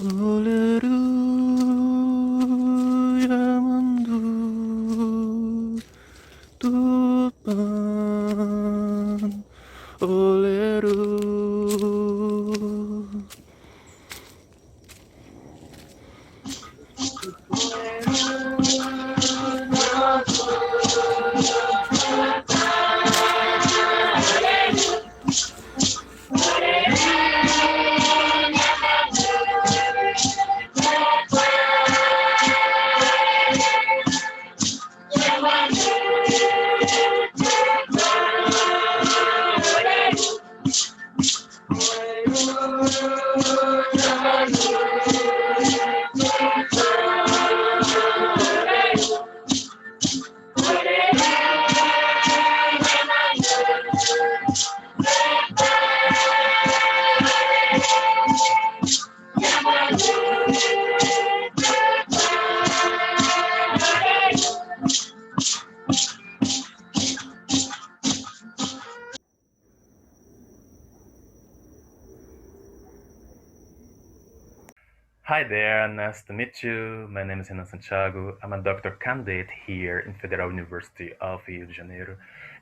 Aleluia, mandu tupan, oleru. Hi there, nice to meet you. My name is Renan Santiago. I'm a doctor candidate here in Federal University of Rio de Janeiro,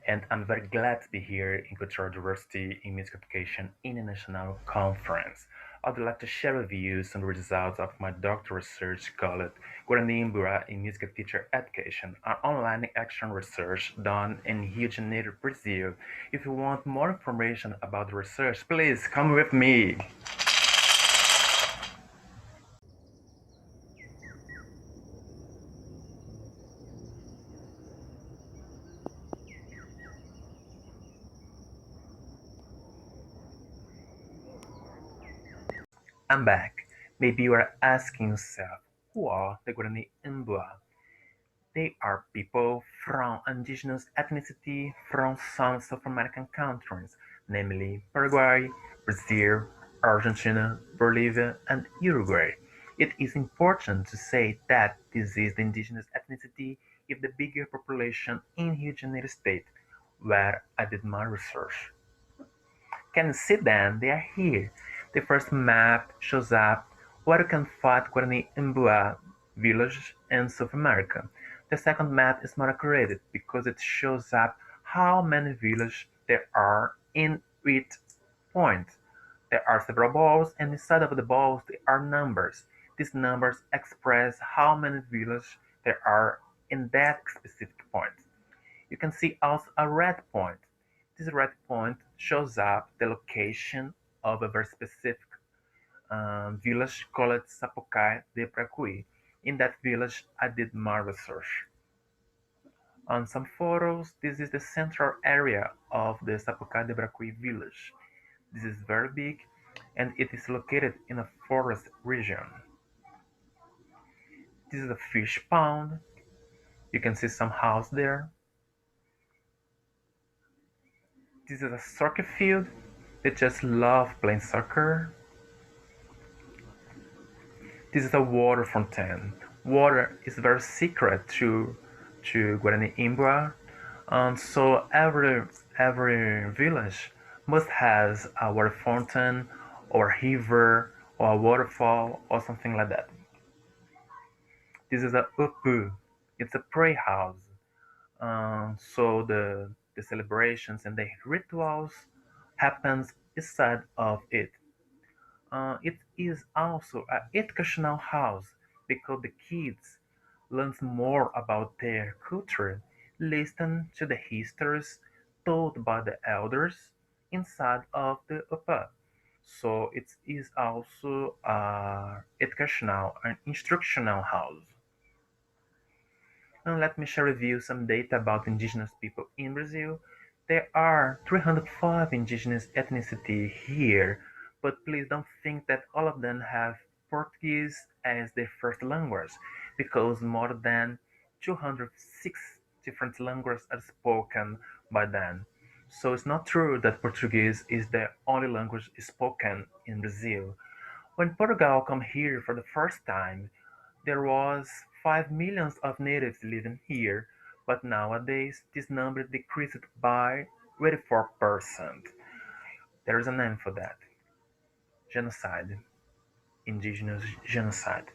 and I'm very glad to be here in Cultural Diversity in Music Education International Conference. I'd like to share with you some results of my doctoral research called Guarani Mbya in Music Teacher Education, an online action research done in Rio de Janeiro, Brazil. If you want more information about the research, please come with me. I'm back. Maybe you are asking yourself, who are the Guarani Mbya? They are people from indigenous ethnicity from some South American countries, namely Paraguay, Brazil, Argentina, Bolivia, and Uruguay. It is important to say that this is the indigenous ethnicity of the bigger population in Rio de Janeiro State, where I did my research. Can you see them? They are here. The first map shows up where you can find Guarani Mbua village in South America. The second map is more accurate because it shows up how many villages there are in each point. There are several balls, and inside of the balls there are numbers. These numbers express how many villages there are in that specific point. You can see also a red point. This red point shows up the location of a very specific village called Sapucaí de Pracuí. In that village, I did my research. On some photos, this is the central area of the Sapucaí de Pracuí village. This is very big and it is located in a forest region. This is a fish pond. You can see some house there. This is a soccer field. They just love playing soccer. This is a water fountain. Water is very secret to Guarani Mbya, and so every village must has a water fountain or a river or a waterfall or something like that. This is a upu. It's a prayer house. So the celebrations and the rituals happens inside of it. It is also an educational house because the kids learn more about their culture, listen to the histories told by the elders inside of the UPA. So it is also an educational and instructional house. And let me share with you some data about indigenous people in Brazil. There are 305 indigenous ethnicity here, but please don't think that all of them have Portuguese as their first language, because more than 206 different languages are spoken by them. So it's not true that Portuguese is the only language spoken in Brazil. When Portugal came here for the first time, there was 5 million of natives living here, but nowadays this number decreased by 24%. There is a name for that: genocide indigenous genocide.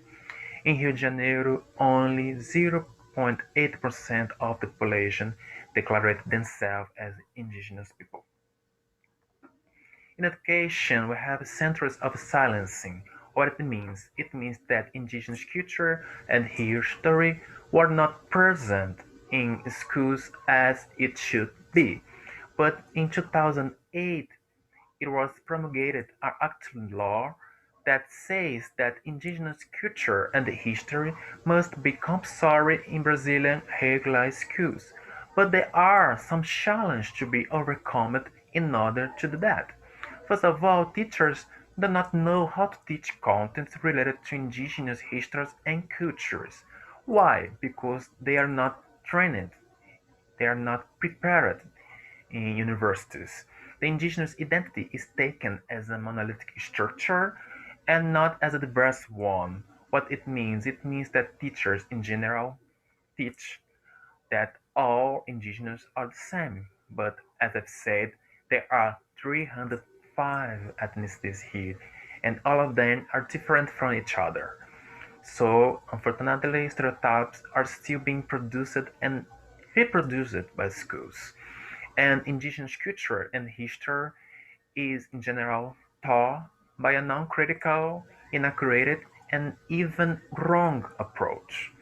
In Rio de Janeiro, only 0.8% of the population declared themselves as indigenous people. In education, we have centers of silencing. What it means? It means that indigenous culture and history were not present in schools as it should be. But in 2008, it was promulgated an actual law that says that indigenous culture and history must be compulsory in Brazilian regular schools. But there are some challenges to be overcome in order to do that. First of all, teachers do not know how to teach contents related to indigenous histories and cultures. Why? Because they are not trained, they are not prepared in universities. The indigenous identity is taken as a monolithic structure and not as a diverse one. What it means that teachers in general teach that all indigenous are the same. But as I've said, there are 305 ethnicities here, and all of them are different from each other. So, unfortunately, stereotypes are still being produced and reproduced by schools. And indigenous culture and history is in general taught by a non-critical, inaccurate, and even wrong approach.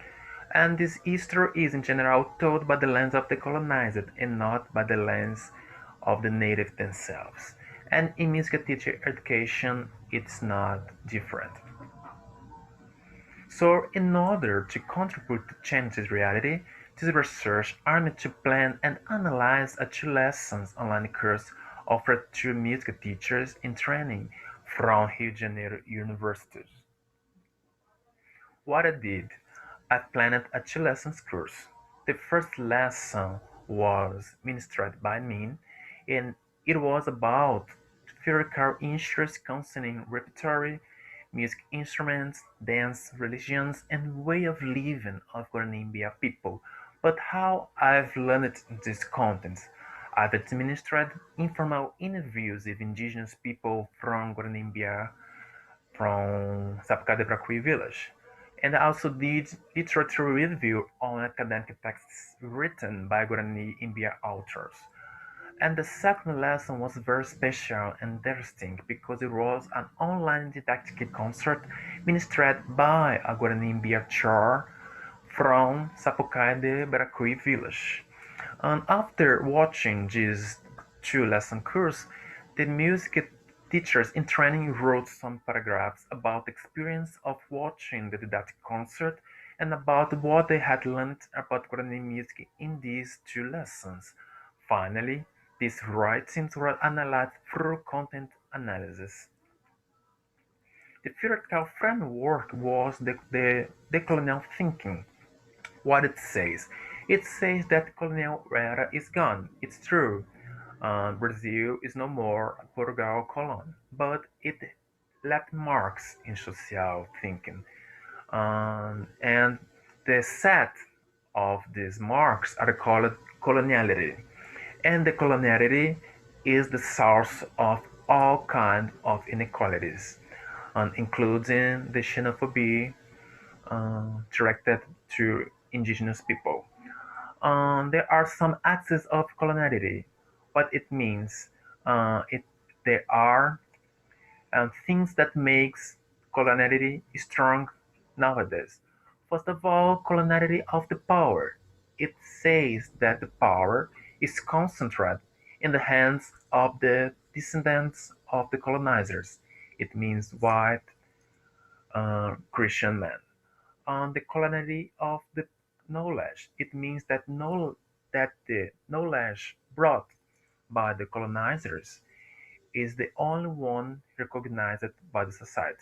And this history is in general told by the lens of the colonized and not by the lens of the native themselves. And in music teacher education, it's not different. So, in order to contribute to change this reality, this research aimed to plan and analyze a two lessons online course offered to music teachers in training from Rio de Janeiro University. What I did, I planned a two lessons course. The first lesson was ministered by me, and it was about theoretical issues concerning repertory, music instruments, dance, religions, and way of living of Guarani Mbya people. But how I've learned these contents? I've administered informal interviews with indigenous people from Guarani Mbya from Sapucaí de Bracuí village, and also did literature review on academic texts written by Guarani Mbya authors. And the second lesson was very special and interesting because it was an online didactic concert ministered by a Guarani Mbya char from Sapucaí de Bracuí village. And after watching this two-lesson course, the music teachers in training wrote some paragraphs about the experience of watching the didactic concert and about what they had learned about Guarani music in these two lessons. Finally, these writings were analyzed through content analysis. The theoretical framework was the decolonial thinking. What it says that colonial era is gone. It's true. Brazil is no more a Portugal colony, but it left marks in social thinking. And the set of these marks are called coloniality. And the coloniality is the source of all kinds of inequalities, including the xenophobia directed to indigenous people. There are some axes of coloniality. What it means, it there are things that makes coloniality strong nowadays. First of all, coloniality of the power. It says that the power is concentrated in the hands of the descendants of the colonizers. It means white Christian men. On the coloniality of the knowledge. It means that the knowledge brought by the colonizers is the only one recognized by the society.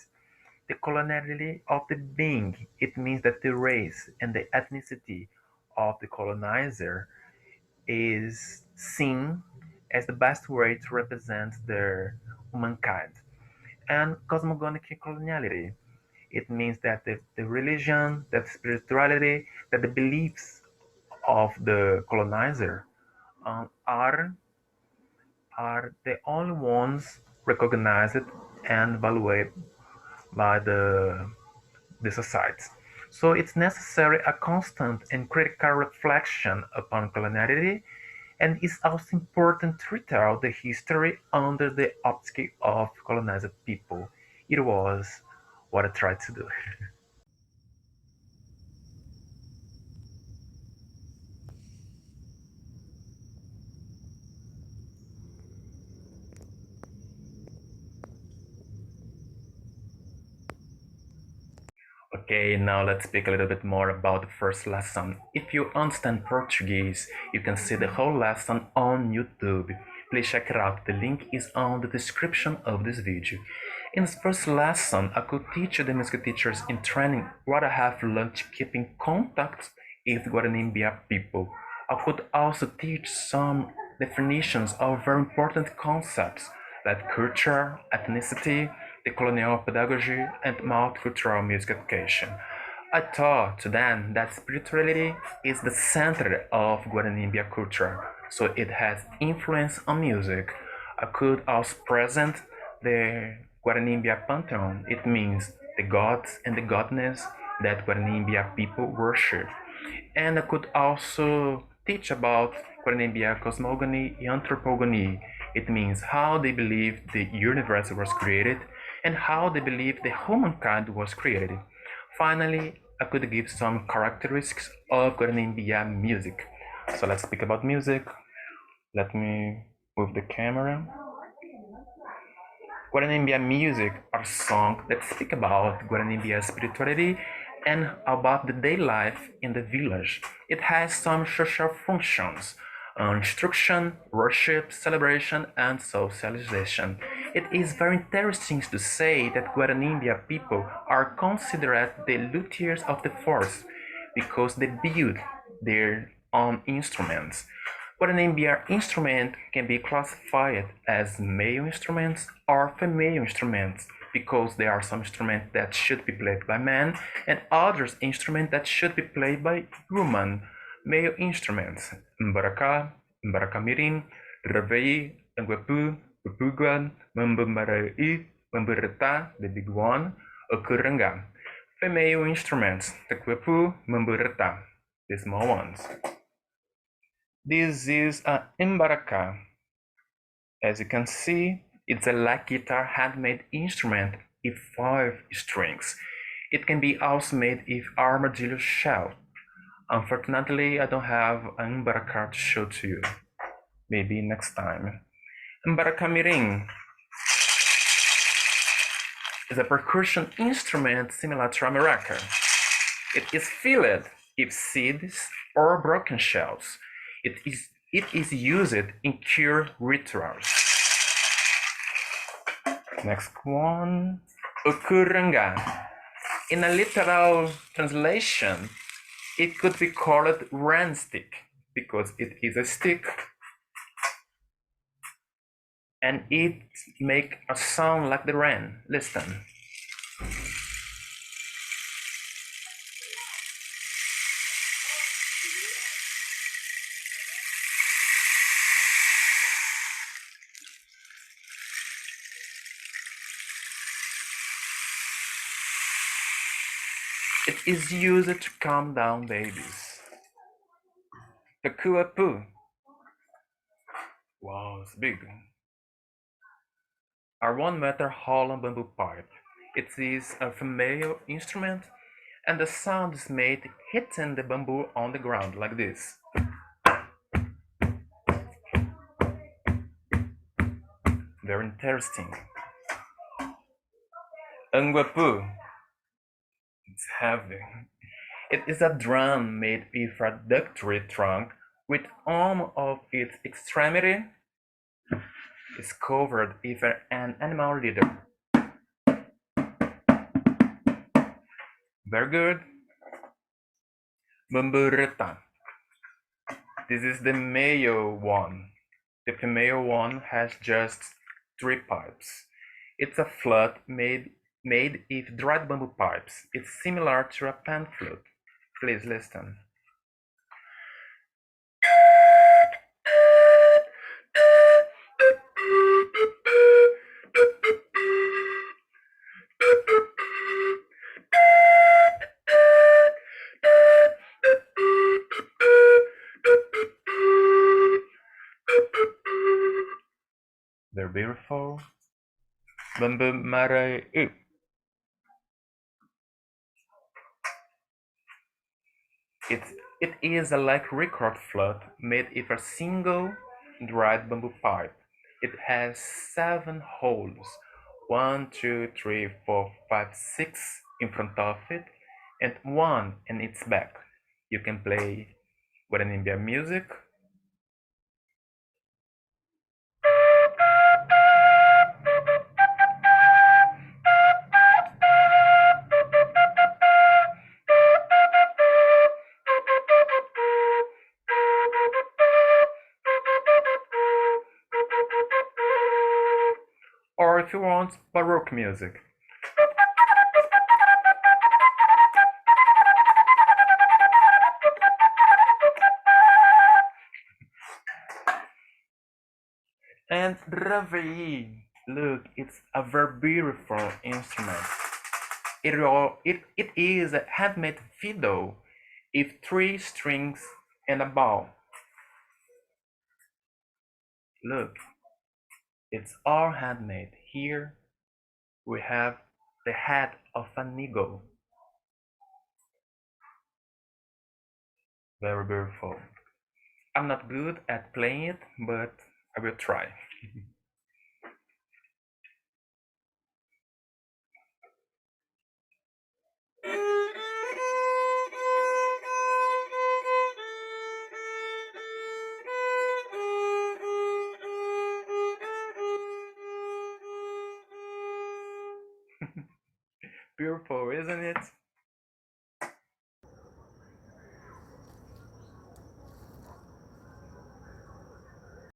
The coloniality of the being. It means that the race and the ethnicity of the colonizer is seen as the best way to represent their humankind. And cosmogonic coloniality. It means that the religion, that spirituality, that the beliefs of the colonizer are the only ones recognized and valued by the society. So it's necessary a constant and critical reflection upon coloniality, and it's also important to retell the history under the optic of colonized people. It was what I tried to do. Okay, now let's speak a little bit more about the first lesson. If you understand Portuguese, you can see the whole lesson on YouTube. Please check it out. The link is on the description of this video. In this first lesson, I could teach the music teachers in training what I have learned keeping contact with Guarani Mbya people. I could also teach some definitions of very important concepts like culture, ethnicity, decolonial pedagogy, and multicultural music education. I taught to them that spirituality is the center of Guarani Mbya culture, so it has influence on music. I could also present the Guarani Mbya pantheon. It means the gods and the goddess that Guarani Mbya people worship. And I could also teach about Guarani Mbya cosmogony and anthropogony. It means how they believe the universe was created and how they believe the humankind was created. Finally, I could give some characteristics of Guarani Mbya music. So let's speak about music. Let me move the camera. Guarani Mbya music are songs that speak about Guarani Mbya spirituality and about the daily life in the village. It has some social functions: instruction, worship, celebration, and socialization. It is very interesting to say that Guarani Mbya people are considered the luthiers of the forest because they build their own instruments. Guarani Mbya instrument can be classified as male instruments or female instruments because there are some instruments that should be played by men and others instruments that should be played by women. Male instruments: mbaraka, mbaraka mirim, revei, nguepu, upuguan, mbumbarai, mbumbureta, the big one, okuranga. Female instruments: tequepu, mbumbureta, the small ones. This is a Mbaraka. As you can see, it's a light guitar handmade instrument with 5 strings. It can be also made with armadillo shell. Unfortunately, I don't have an Mbaraka to show to you. Maybe next time. Mbaraka mirim is a percussion instrument similar to a maraca. It is filled with seeds or broken shells. It is used in cure rituals. Next one, ukuranga. In a literal translation, it could be called wren stick because it is a stick and it make a sound like the wren. Listen. It is used to calm down babies. The kuapu. Wow, it's big. Are 1 meter Holland bamboo pipe. It is a female instrument and the sound is made hitting the bamboo on the ground like this. Very interesting. Nguapu. It's heavy. It is a drum made with a ductile trunk with arm of its extremity is covered with an animal leader. Very good. Bambureta. This is the male one. The female one has just 3 pipes. It's a flute made with dried bamboo pipes. It's similar to a pan flute. Please listen. beautiful. Bambu Mare. It, it is a like record flute made with a single dried bamboo pipe. It has 7 holes, 1, 2, 3, 4, 5, 6 in front of it, and 1 in its back. You can play Guarani Mbya music. Or if you want, Baroque music. And reveille, look, it's a very beautiful instrument. It is a handmade fiddle with 3 strings and a bow. Look, it's all handmade. Here we have the head of an eagle. Very beautiful. I'm not good at playing it, but I will try. Beautiful, isn't it?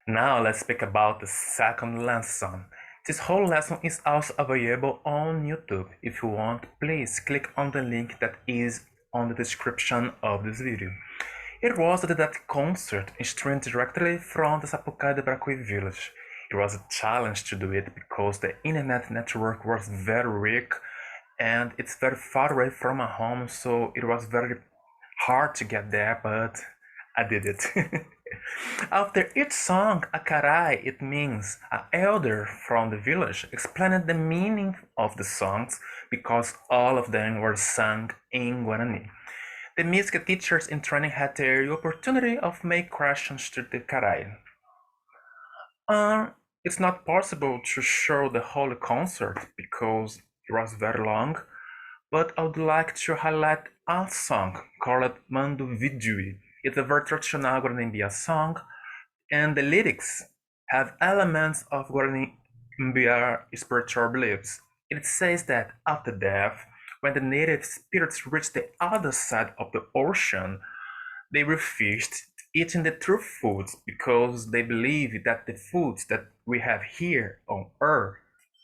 Now let's speak about the second lesson. This whole lesson is also available on YouTube. If you want, please click on the link that is on the description of this video. It was that concert streamed directly from the Sapucaí de Bracuí village. It was a challenge to do it because the internet network was very weak and it's very far away from my home, so it was very hard to get there, but I did it. After each song, a carai, it means an elder from the village, explained the meaning of the songs because all of them were sung in Guarani. The music teachers in training had the opportunity of making questions to the carai. It's not possible to show the whole concert because it was very long, but I would like to highlight a song called Mando Vidui. It's a very traditional Guarani Mbya song, and the lyrics have elements of Guarani Mbya spiritual beliefs. It says that after death, when the native spirits reach the other side of the ocean, they refused eating the true foods because they believe that the foods that we have here on earth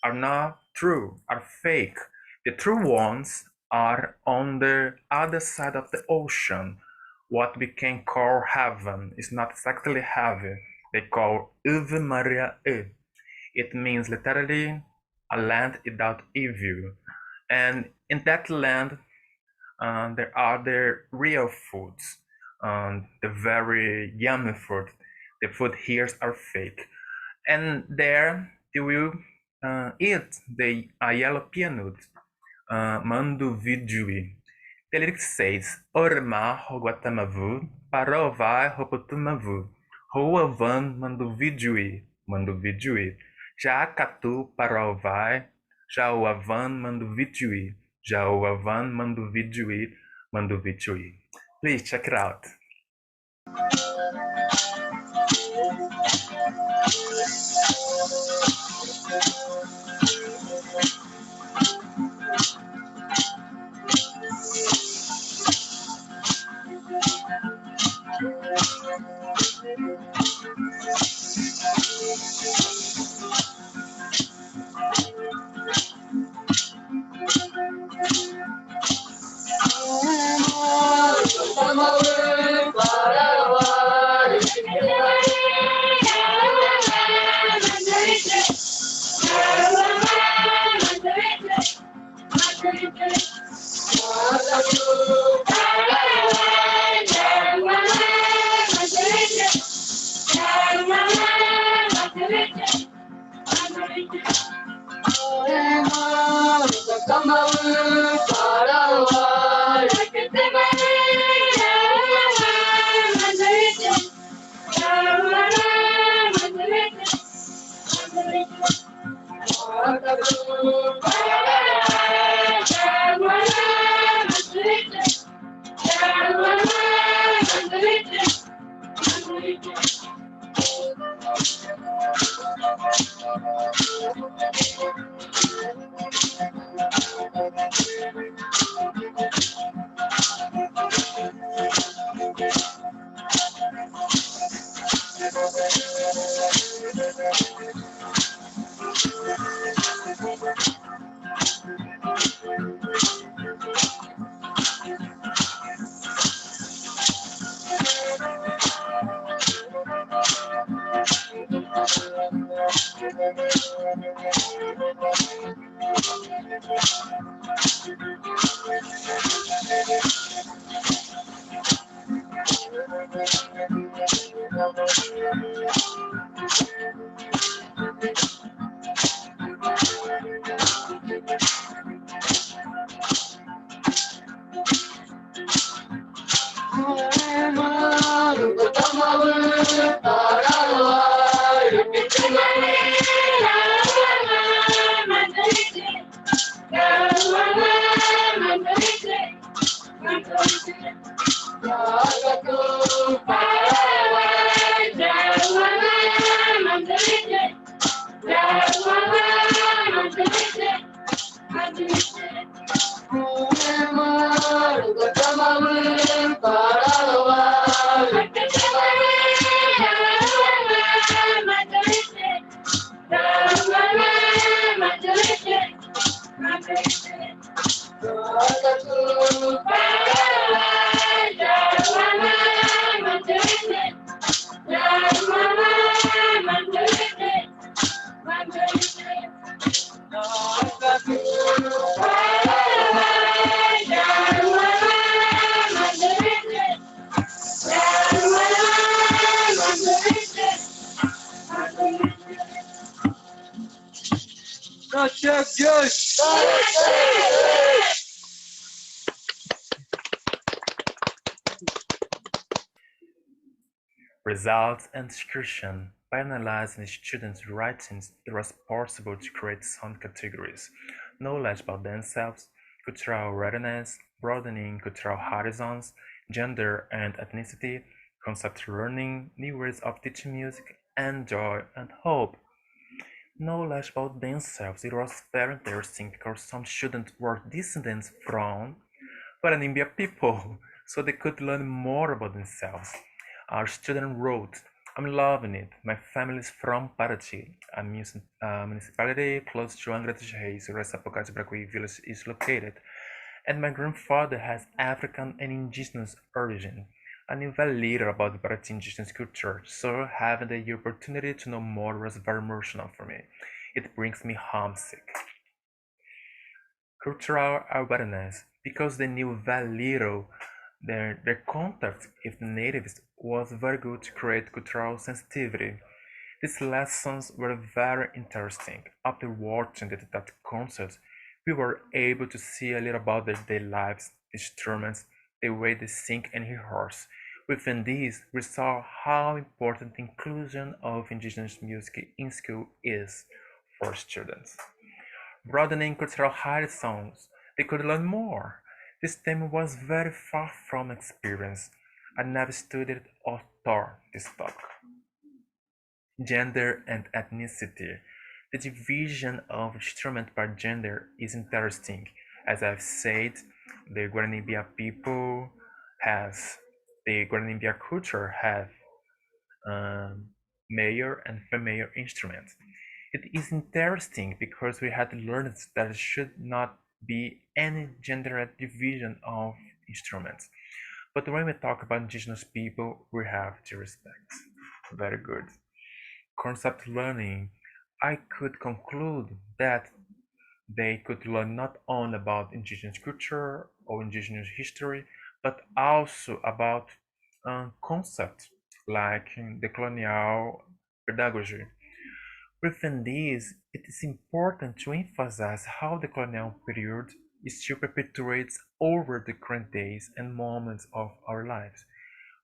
are not true, are fake. The true ones are on the other side of the ocean. What we can call heaven is not exactly heaven. They call Ave Maria E. It means literally a land without evil. And in that land, there are the real foods, the very yummy food. The food here are fake. And there you will eat the yellow peanut, Mando Vidui. The lyric says, Orma Roguatamavu, Parovai Ropotumavu, Roavan Mando Vidui, Mando Vidui, Jaacatu Parovai, Jaoavan Mando Vidui, Jaoavan Mando Vidui, Mando Vidui. Please check it out. Results and discussion. By analyzing the students' writings, it was possible to create sound categories, knowledge about themselves, cultural readiness, broadening cultural horizons, gender and ethnicity, concept learning, new ways of teaching music, and joy and hope. Knowledge about themselves. It was very interesting because some students were descendants from Guarani Mbya people, so they could learn more about themselves. Our student wrote, I'm loving it. My family is from Paraty, a municipality close to Angra dos Reis, where Sapucaí Bracuí village is located, and my grandfather has African and indigenous origin. I knew very little about the Paraty indigenous culture, so having the opportunity to know more was very emotional for me. It brings me homesick. Cultural awareness, because they knew very little, their contact with the natives was very good to create cultural sensitivity. These lessons were very interesting. After watching that concert, we were able to see a little about their daily lives, instruments, the way they sing and rehearse. Within this, we saw how important the inclusion of indigenous music in school is for students. Broadening cultural horizons, they could learn more. This theme was very far from experience. I never studied or taught this topic. Gender and ethnicity. The division of instrument by gender is interesting. As I've said, the Guarani Mbya people has the Guarani Mbya culture have um, male and female instruments. It is interesting because we had learned that there should not be any gender division of instruments. But when we talk about indigenous people, we have to respect. Very good. Concept learning. I could conclude that they could learn not only about indigenous culture or indigenous history, but also about concepts like decolonial pedagogy. Within this, it is important to emphasize how the colonial period still perpetuates over the current days and moments of our lives.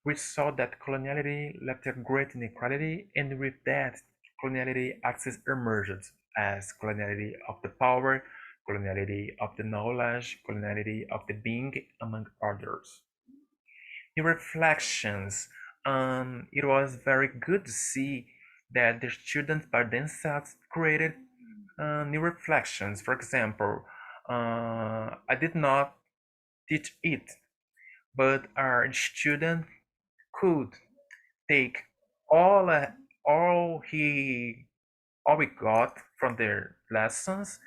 We saw that coloniality left a great inequality, and with that, coloniality axis emerged as coloniality of the power, coloniality of the knowledge, coloniality of the being, among others. New reflections. It was very good to see that the students by themselves created new reflections. For example, I did not teach it, but our student could take all all he all we got from their lessons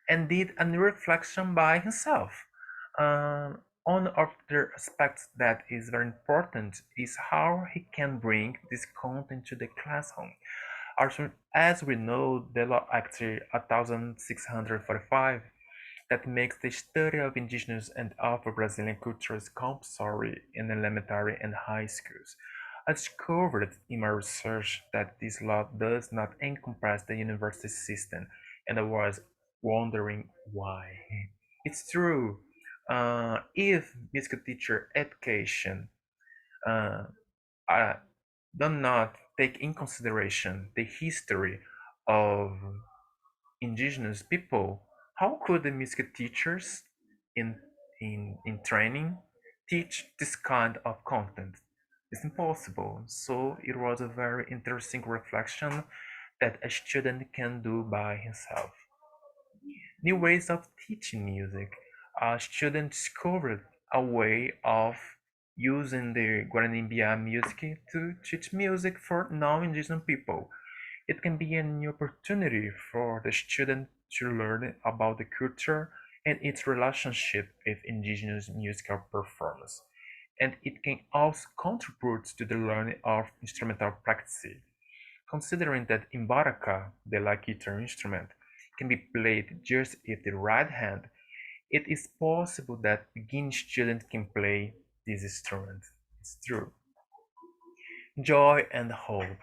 and did a new reflection by himself. One of the aspects that is very important is how he can bring this content to the classroom. As we know, the law Act 1645 that makes the study of indigenous and Afro-Brazilian cultures compulsory in elementary and high schools. I discovered in my research that this law does not encompass the university system, and I was wondering why. It's true. If music teacher education uh, uh, do not take in consideration the history of indigenous people, how could the music teachers in in training teach this kind of content? It's impossible. So it was a very interesting reflection that a student can do by himself. New ways of teaching music. A student discovered a way of using the Guarani Mbya music to teach music for non-indigenous people. It can be a new opportunity for the student to learn about the culture and its relationship with indigenous musical performance. And it can also contribute to the learning of instrumental practice, considering that in Baraka, the light guitar instrument, can be played just with the right hand. It is possible that beginning students can play this instrument. It's true. Joy and hope.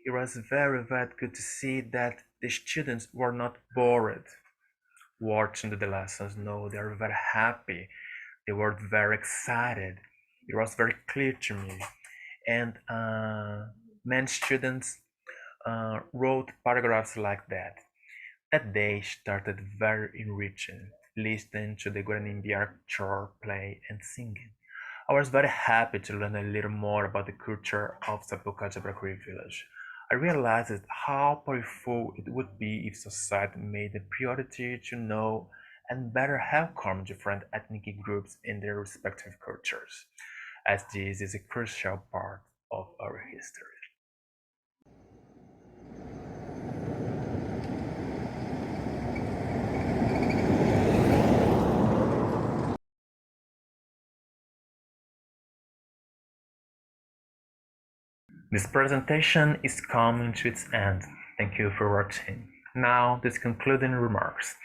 It was very, very good to see that the students were not bored watching the lessons. No, they were very happy. They were very excited. It was very clear to me. And many students wrote paragraphs like that. That day started very enriching, listening to the Guarani Mbya play and singing. I was very happy to learn a little more about the culture of Albuquerque village. I realized how powerful it would be if society made a priority to know and better welcome different ethnic groups in their respective cultures, as this is a crucial part of our history. This presentation is coming to its end. Thank you for watching. Now, these concluding remarks.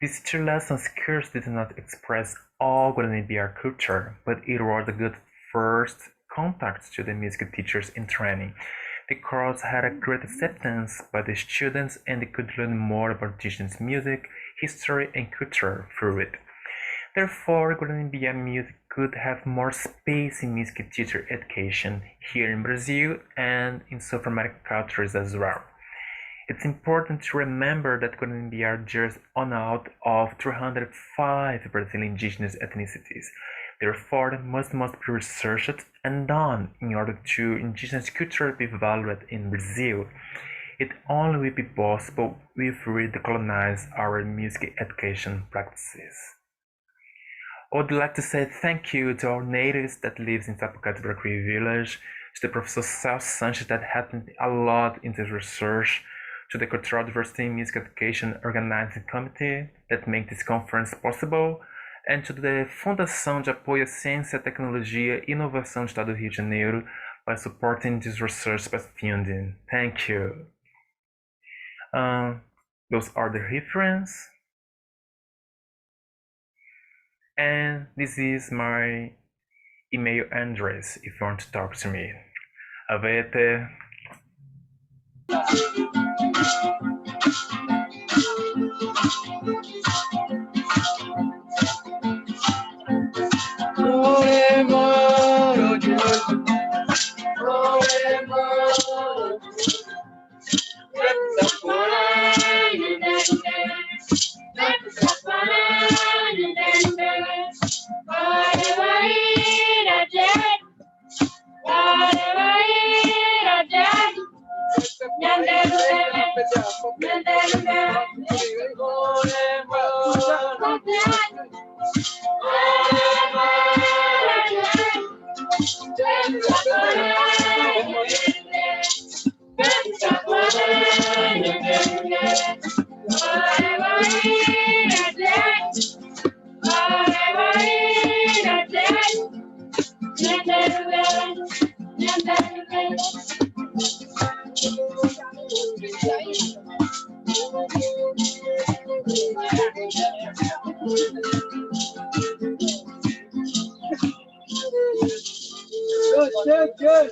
These two lessons course did not express all Guarani culture, but it was a good first contact to the music teachers in training. The course had a great acceptance by the students and they could learn more about indigenous music, history and culture through it. Therefore, Guarani music could have more space in music teacher education here in Brazil and in South American countries as well. It's important to remember that Guarani are just one out of 305 Brazilian indigenous ethnicities. Therefore, must be researched and done in order to indigenous culture be valued in Brazil. It only will be possible if we decolonize our music education practices. I would like to say thank you to our natives that lives in Albuquerque village, to the Professor Celso Sanchez that helped a lot in this research, to the Cultural Diversity in Music Education Organizing Committee that made this conference possible, and to the Fundação de Apoio à Ciência, Tecnologia e Inovação do Estado do Rio de Janeiro by supporting this research by funding. Thank you. Those are the references. And this is my email address if you want to talk to me. Avete. Good.